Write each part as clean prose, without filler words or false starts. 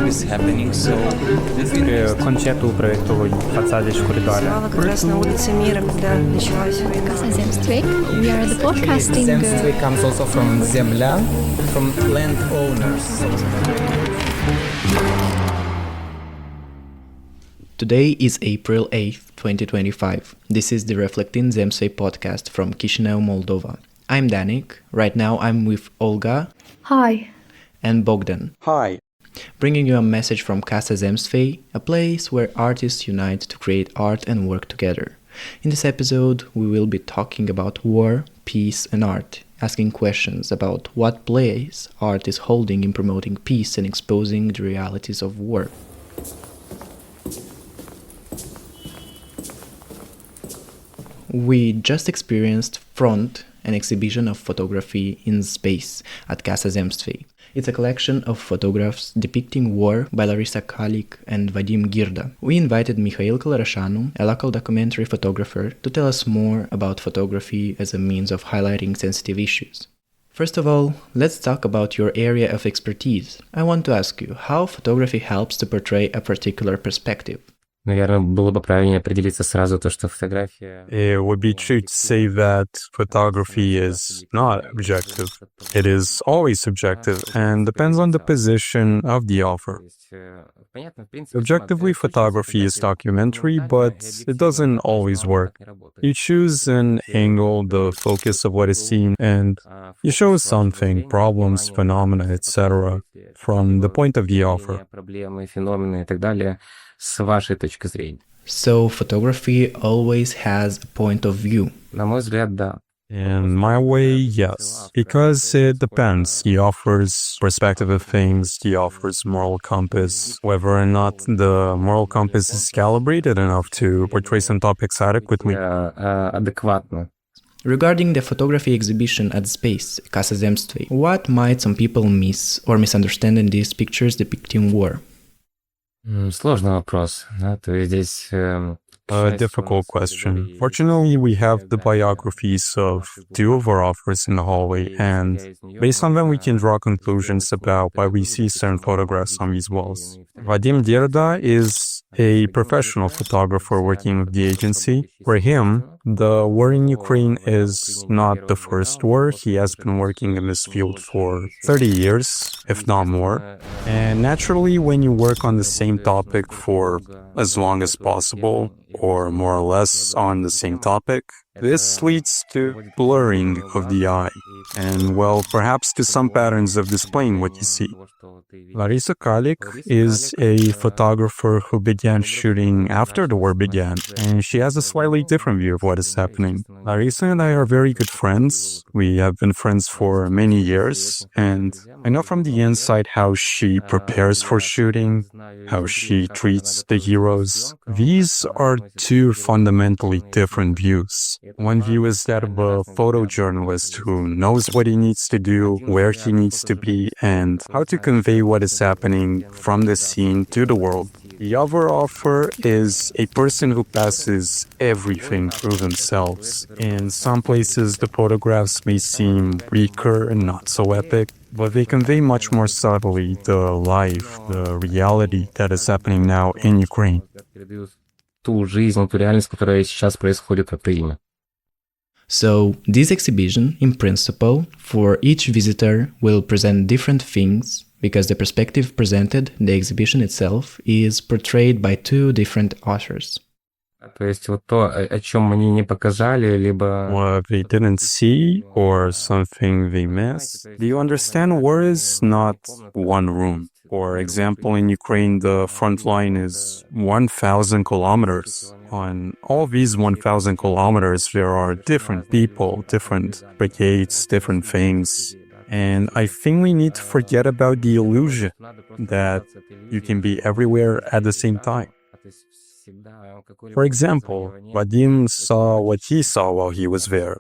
is happening. So Concertul proiectului Fațade și Coridoare. Как раз на улице Мира, когда началась. Casa Zemstvei. We are the podcasting. Zemstvei comes also from Zemля, from landowners. Today is April 8th, 2025. This is the Reflectând Zemstvei podcast from Chișinău, Moldova. I'm Danik. Right now I'm with Olga. Hi. And Bogdan. Hi. Bringing you a message from Casa Zemstvei, a place where artists unite to create art and work together. In this episode, we will be talking about war, peace and art, asking questions about what place art is holding in promoting peace and exposing the realities of war. We just experienced Front, an exhibition of photography in space at Casa Zemstvei. It's a collection of photographs depicting war by Larisa Kalik and Vadim Girda. We invited Mihail Calarașan, a local documentary photographer, to tell us more about photography as a means of highlighting sensitive issues. First of all, let's talk about your area of expertise. I want to ask you how photography helps to portray a particular perspective. Наверное, было бы правильнее определиться сразу то, что фотография... It would be true to say that photography is not objective. It is always subjective and depends on the position of the author. Objectively, photography is documentary, but it doesn't always work. You choose an angle, the focus of what is seen, and you show something, problems, phenomena, etc., from the point of the author. С вашей точки зрения. So photography always has a point of view. На мой взгляд, да. In my way, yes. Because it depends. He offers perspective of things, he offers moral compass. Whether or not the moral compass is calibrated enough to portray some topics adequately. Адекватно. Regarding the photography exhibition at Space, Casa Zemstvei, what might some people miss or misunderstand in these pictures depicting war? Сложный вопрос. Да? То есть здесь... A difficult question. Fortunately, we have the biographies of two of our authors in the hallway, and based on them, we can draw conclusions about why we see certain photographs on these walls. Vadim Girda is a professional photographer working with the agency. For him, the war in Ukraine is not the first war. He has been working in this field for 30 years, if not more. And naturally, when you work on the same topic for as long as possible, or more or less on the same topic, this leads to blurring of the eye, and well, perhaps to some patterns of displaying what you see. Larisa Kalik is a photographer who began shooting after the war began, and she has a slightly different view of what is happening. Larisa and I are very good friends. We have been friends for many years, and I know from the inside how she prepares for shooting, how she treats the heroes. These are two fundamentally different views. One view is that of a photojournalist who knows what he needs to do, where he needs to be, and how to convey what is happening from the scene to the world. The other author is a person who passes everything through themselves. In some places, the photographs may seem weaker and not so epic, but they convey much more subtly the life, the reality that is happening now in Ukraine. Ту жизнь, ту реальность, которая сейчас происходит в Украине. So, this exhibition, in principle, for each visitor will present different things because the perspective presented, the exhibition itself, is portrayed by two different authors. То есть вот то, о чем они не показали, либо... What they didn't see or something they missed. Do you understand? War is not one room. For example, in Ukraine, the front line is 1,000 kilometers. On all these 1,000 kilometers, there are different people, different brigades, different things. And I think we need to forget about the illusion that you can be everywhere at the same time. For example, Vadim saw what he saw while he was there,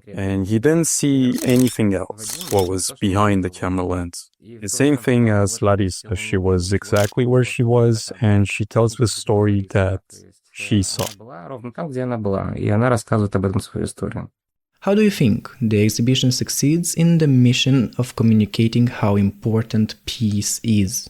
and he didn't see anything else, what was behind the camera lens. The same thing as Larisa, she was exactly where she was, and she tells the story that she saw. How do you think the exhibition succeeds in the mission of communicating how important peace is?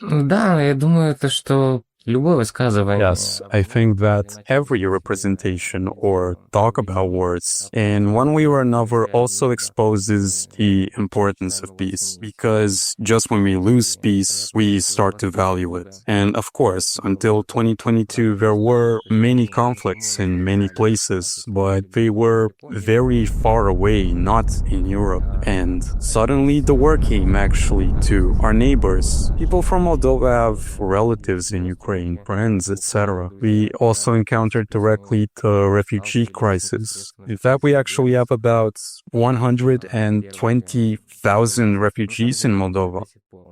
Да, я думаю, то, что любое высказывание... Yes, I think that every representation or talk about words in one way or another also exposes the importance of peace, because just when we lose peace, we start to value it. And of course, until 2022, there were many conflicts in many places, but they were very far away, not in Europe. And suddenly the war came actually to our neighbors. People from Moldova have relatives in Ukraine, friends, etc. We also encountered directly the refugee crisis. In fact, we actually have about 120,000 refugees in Moldova.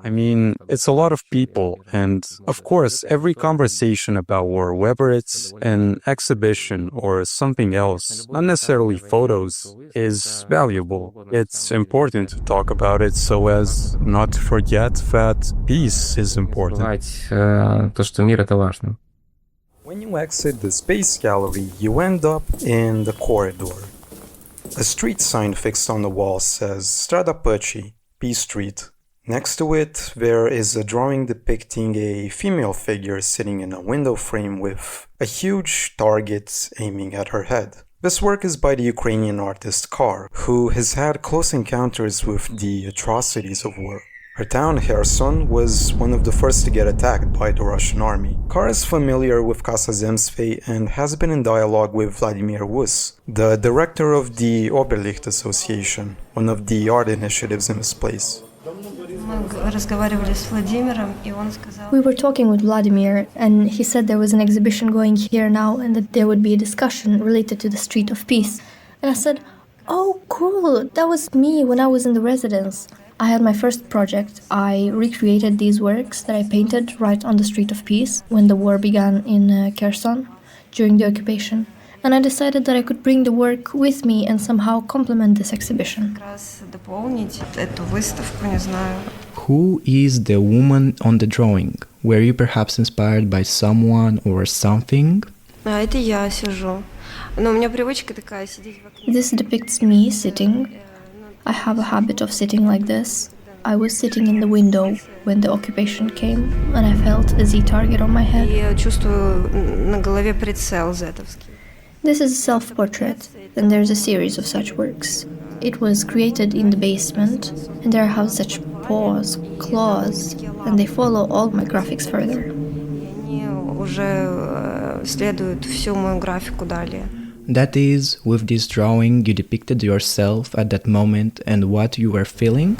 I mean, it's a lot of people, and of course, every conversation about war, whether it's an exhibition or something else, not necessarily photos, is valuable. It's important to talk about it so as not to forget that peace is important. То, что мир — это важно. When you exit the Space Gallery, you end up in the corridor. A street sign fixed on the wall says Strada Păcii, Peace Street. Next to it, there is a drawing depicting a female figure sitting in a window frame with a huge target aiming at her head. This work is by the Ukrainian artist Kar, who has had close encounters with the atrocities of war. Her town, Kherson, was one of the first to get attacked by the Russian army. Kar is familiar with Casa Zemstvei and has been in dialogue with Vladimir Wus, the director of the Oberliht Association, one of the art initiatives in this place. We were talking with Vladimir, and he said there was an exhibition going here now and that there would be a discussion related to the Street of Peace. And I said, "Oh, cool, that was me when I was in the residence." I had my first project. I recreated these works that I painted right on the Street of Peace when the war began in Kherson during the occupation. And I decided that I could bring the work with me and somehow complement this exhibition. Who is the woman on the drawing? Were you perhaps inspired by someone or something? This depicts me sitting. I have a habit of sitting like this. I was sitting in the window when the occupation came, and I felt a Z target on my head. This is a self-portrait, and there's a series of such works. It was created in the basement, and there have such paws, claws, and they follow all my graphics further. That is, with this drawing, you depicted yourself at that moment and what you were feeling?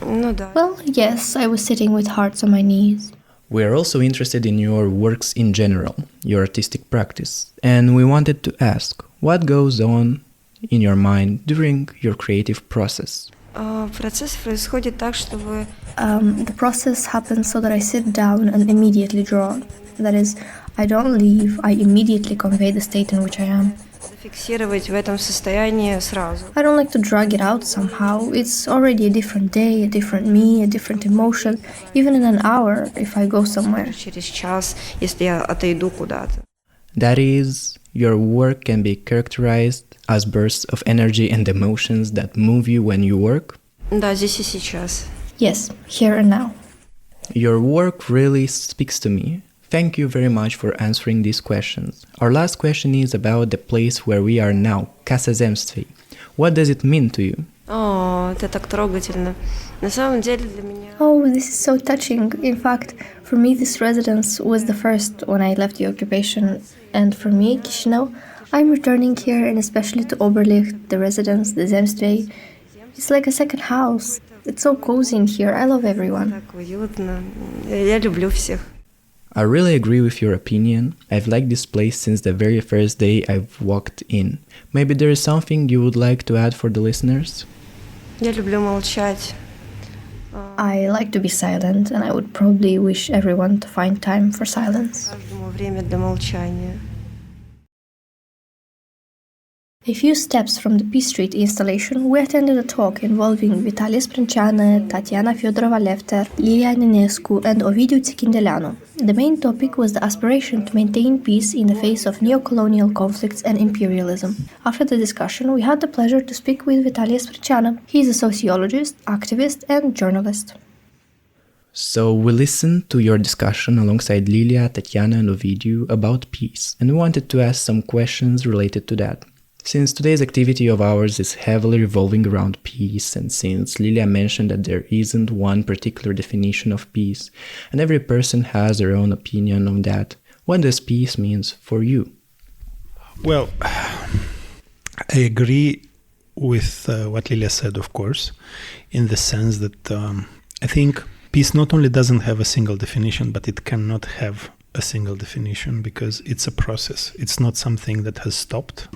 Well, yes, I was sitting with hearts on my knees. We are also interested in your works in general, your artistic practice, and we wanted to ask, what goes on in your mind during your creative process? The process happens so that I sit down and immediately draw. That is, I don't leave, I immediately convey the state in which I am. I don't like to drag it out somehow. It's already a different day, a different me, a different emotion, even in an hour if I go somewhere. That is, your work can be characterized as bursts of energy and emotions that move you when you work? Yes, here and now. Your work really speaks to me. Thank you very much for answering these questions. Our last question is about the place where we are now, Casa Zemstvei. What does it mean to you? Oh, this is so touching. In fact, for me this residence was the first when I left the occupation. And for me, Chisinau, I'm returning here, and especially to Oberliht, the residence, the Zemstvei. It's like a second house. It's so cozy in here. I love everyone. I really agree with your opinion. I've liked this place since the very first day I've walked in. Maybe there is something you would like to add for the listeners? I like to be silent, and I would probably wish everyone to find time for silence. A few steps from the Peace Street installation, we attended a talk involving Vitalie Sprînceană, Tatiana Fiodorova-Lefter, Lilia Ninescu, and Ovidiu Țichindeleanu. The main topic was the aspiration to maintain peace in the face of neo-colonial conflicts and imperialism. After the discussion, we had the pleasure to speak with Vitalie Sprînceană. He is a sociologist, activist, and journalist. So we listened to your discussion alongside Lilia, Tatiana and Ovidiu about peace, and we wanted to ask some questions related to that. Since today's activity of ours is heavily revolving around peace, and since Lilia mentioned that there isn't one particular definition of peace, and every person has their own opinion on that, what does peace mean for you? Well, I agree with what Lilia said, of course, in the sense that I think peace not only doesn't have a single definition, but it cannot have a single definition because it's a process. It's not something that has stopped.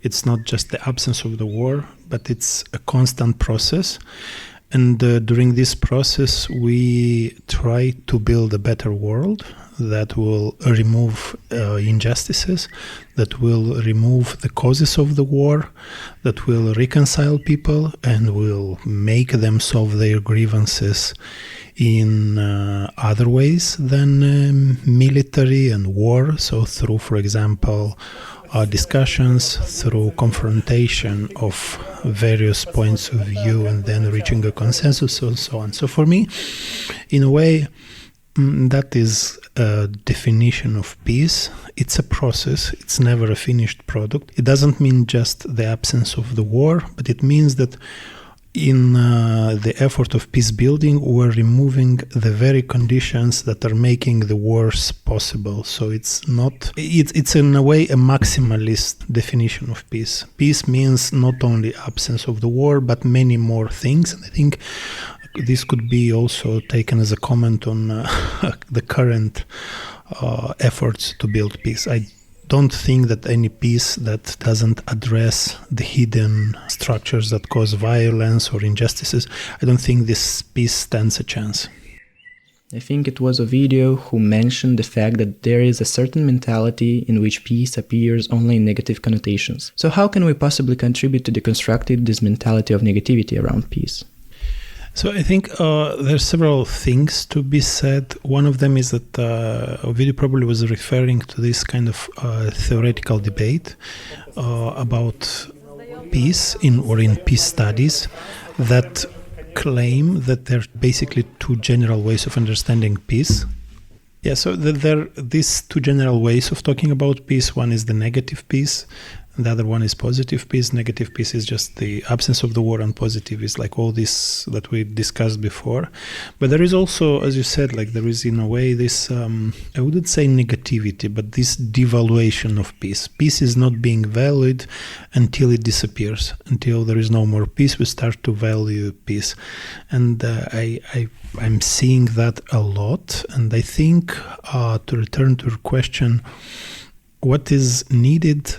It's not just the absence of the war, but it's a constant process. And during this process, we try to build a better world that will remove injustices, that will remove the causes of the war, that will reconcile people and will make them solve their grievances in other ways than military and war. So through, for example, discussions, through confrontation of various points of view and then reaching a consensus and so on. So for me, in a way, that is a definition of peace. It's a process. It's never a finished product. It doesn't mean just the absence of the war, but it means that in the effort of peace building, we're removing the very conditions that are making the wars possible. So it's in a way a maximalist definition of peace. Peace means not only absence of the war, but many more things. And I think this could be also taken as a comment on the current efforts to build peace. I don't think that any peace that doesn't address the hidden structures that cause violence or injustices, I don't think this peace stands a chance. I think it was Ovidiu who mentioned the fact that there is a certain mentality in which peace appears only in negative connotations. So how can we possibly contribute to deconstructing this mentality of negativity around peace? So I think there's several things to be said. One of them is that Ovidiu probably was referring to this kind of theoretical debate about peace in peace studies that claim that there are basically two general ways of understanding peace. Yeah, so there are these two general ways of talking about peace. One is the negative peace. The other one is positive peace. Negative peace is just the absence of the war, and positive is like all this that we discussed before. But there is also, as you said, like there is in a way this, I wouldn't say negativity, but this devaluation of peace. Peace is not being valued until it disappears. Until there is no more peace, we start to value peace. And I'm seeing that a lot. And I think to return to your question, what is needed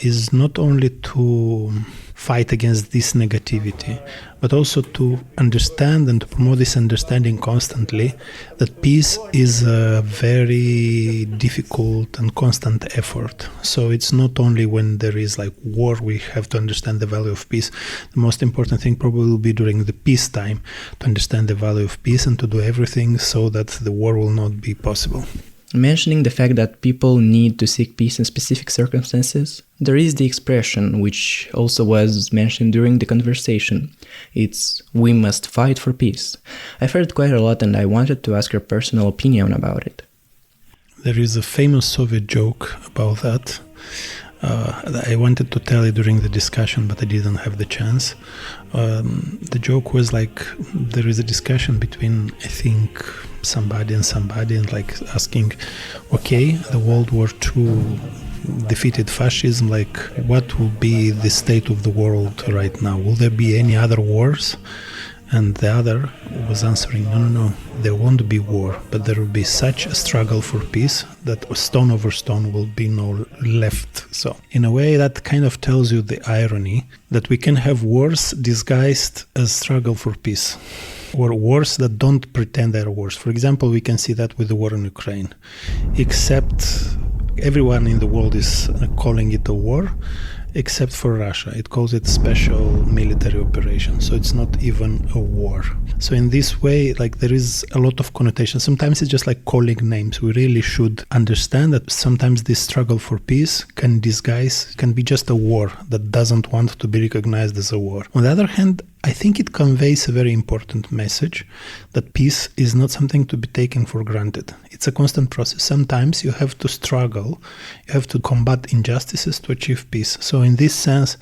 is not only to fight against this negativity, but also to understand and to promote this understanding constantly that peace is a very difficult and constant effort. So it's not only when there is like war we have to understand the value of peace. The most important thing probably will be during the peacetime to understand the value of peace and to do everything so that the war will not be possible. Mentioning the fact that people need to seek peace in specific circumstances, there is the expression, which also was mentioned during the conversation. It's, we must fight for peace. I've heard quite a lot and I wanted to ask your personal opinion about it. There is a famous Soviet joke about that. I wanted to tell it during the discussion, but I didn't have the chance. The joke was like, there is a discussion between, I think, somebody and like asking, okay, the World War II defeated fascism, like what will be the state of the world right now? Will there be any other wars? And the other was answering, no, there won't be war, but there will be such a struggle for peace that stone over stone will be no left. So in a way that kind of tells you the irony that we can have wars disguised as struggle for peace, or wars that don't pretend they're wars. For example, we can see that with the war in Ukraine, except everyone in the world is calling it a war, except for Russia. It calls it special military operation. So it's not even a war. So in this way, like there is a lot of connotation. Sometimes it's just like calling names. We really should understand that sometimes this struggle for peace can be just a war that doesn't want to be recognized as a war. On the other hand, I think it conveys a very important message that peace is not something to be taken for granted. It's a constant process. Sometimes you have to struggle, you have to combat injustices to achieve peace. So in this sense,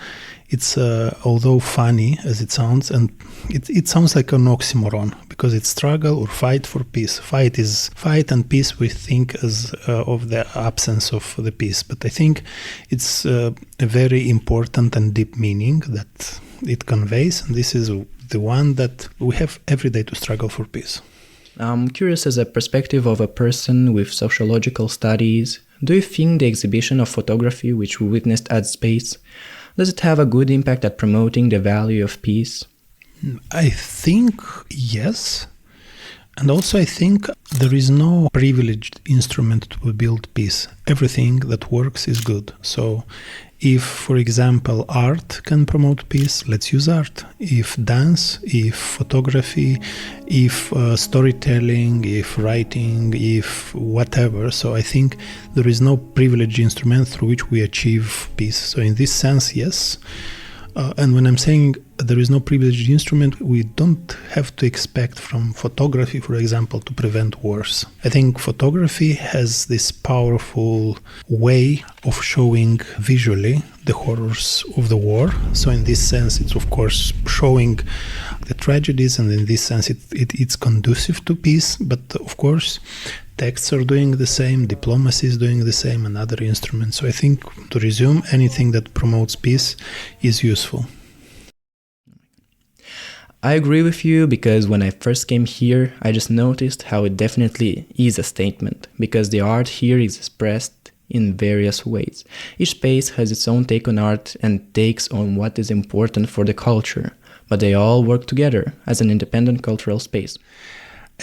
it's although funny as it sounds, and it sounds like an oxymoron, because it's struggle or fight for peace. Fight is fight, and peace we think as of the absence of the peace. But I think it's a very important and deep meaning that it conveys, and this is the one that we have every day to struggle for peace. I'm curious, as a perspective of a person with sociological studies, do you think the exhibition of photography which we witnessed at Space, does it have a good impact at promoting the value of peace? I think yes. And also I think there is no privileged instrument to build peace. Everything that works is good. So if, for example, art can promote peace, let's use art. If dance, if photography, if storytelling, if writing, if whatever. So I think there is no privileged instrument through which we achieve peace. So in this sense, yes. And when I'm saying there is no privileged instrument, we don't have to expect from photography, for example, to prevent wars. I think photography has this powerful way of showing visually the horrors of the war. So in this sense, it's of course showing the tragedies, and in this sense, it's conducive to peace. But of course, texts are doing the same, diplomacy is doing the same, and other instruments. So I think, to resume, anything that promotes peace is useful. I agree with you, because when I first came here, I just noticed how it definitely is a statement, because the art here is expressed in various ways. Each space has its own take on art and takes on what is important for the culture, but they all work together as an independent cultural space.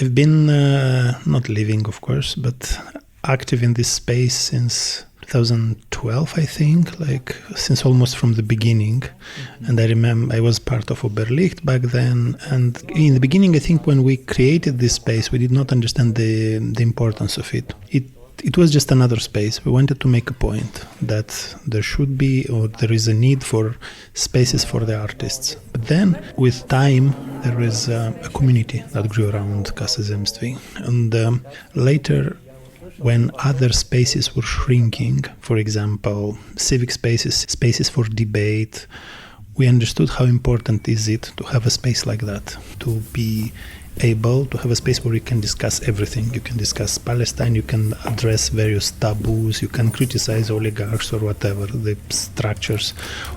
I've been not living, of course, but active in this space since 2012, I think, like since almost from the beginning. Mm-hmm. And I remember I was part of Oberliht back then. And in the beginning, I think when we created this space, we did not understand the importance of it. It was just another space. We wanted to make a point that there should be, or there is a need for spaces for the artists. But then, with time, there is a community that grew around Casa Zemstvei. And later, when other spaces were shrinking, for example, civic spaces, spaces for debate, we understood how important is it to have a space like that, to be able to have a space where you can discuss everything. You can discuss Palestine, you can address various taboos, you can criticize oligarchs or whatever, the structures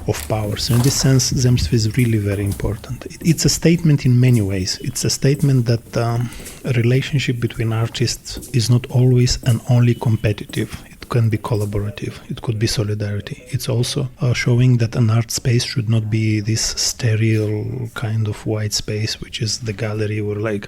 of power. So in this sense, Zemstvei is really very important. It's a statement in many ways. It's a statement that a relationship between artists is not always and only competitive. It can be collaborative, it could be solidarity. It's also showing that an art space should not be this sterile kind of white space, which is the gallery, or like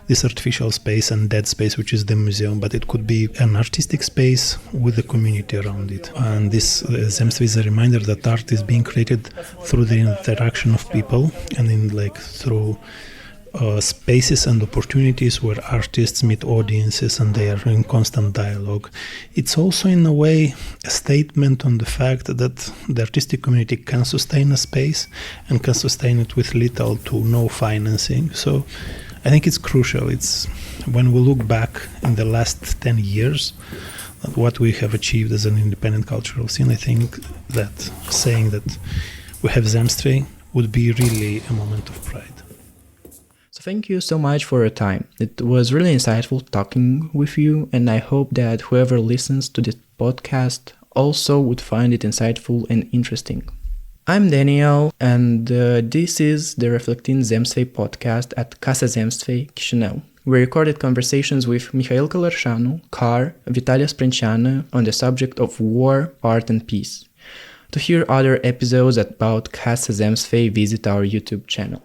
this artificial space and dead space, which is the museum, but it could be an artistic space with a community around it. And this Zemstvei is a reminder that art is being created through the interaction of people, and through spaces and opportunities where artists meet audiences and they are in constant dialogue. It's also in a way a statement on the fact that the artistic community can sustain a space and can sustain it with little to no financing. So I think it's crucial. It's when we look back in the last 10 years at what we have achieved as an independent cultural scene, I think that saying that we have Zemstvei would be really a moment of pride. So thank you so much for your time. It was really insightful talking with you, and I hope that whoever listens to this podcast also would find it insightful and interesting. I'm Daniel, and this is the Reflectând Zemstvei podcast at Casa Zemstvei, Chișinău. We recorded conversations with Mihail Calarașan, Car, Vitalie Sprînceană on the subject of war, art and peace. To hear other episodes about Casa Zemstvei, visit our YouTube channel.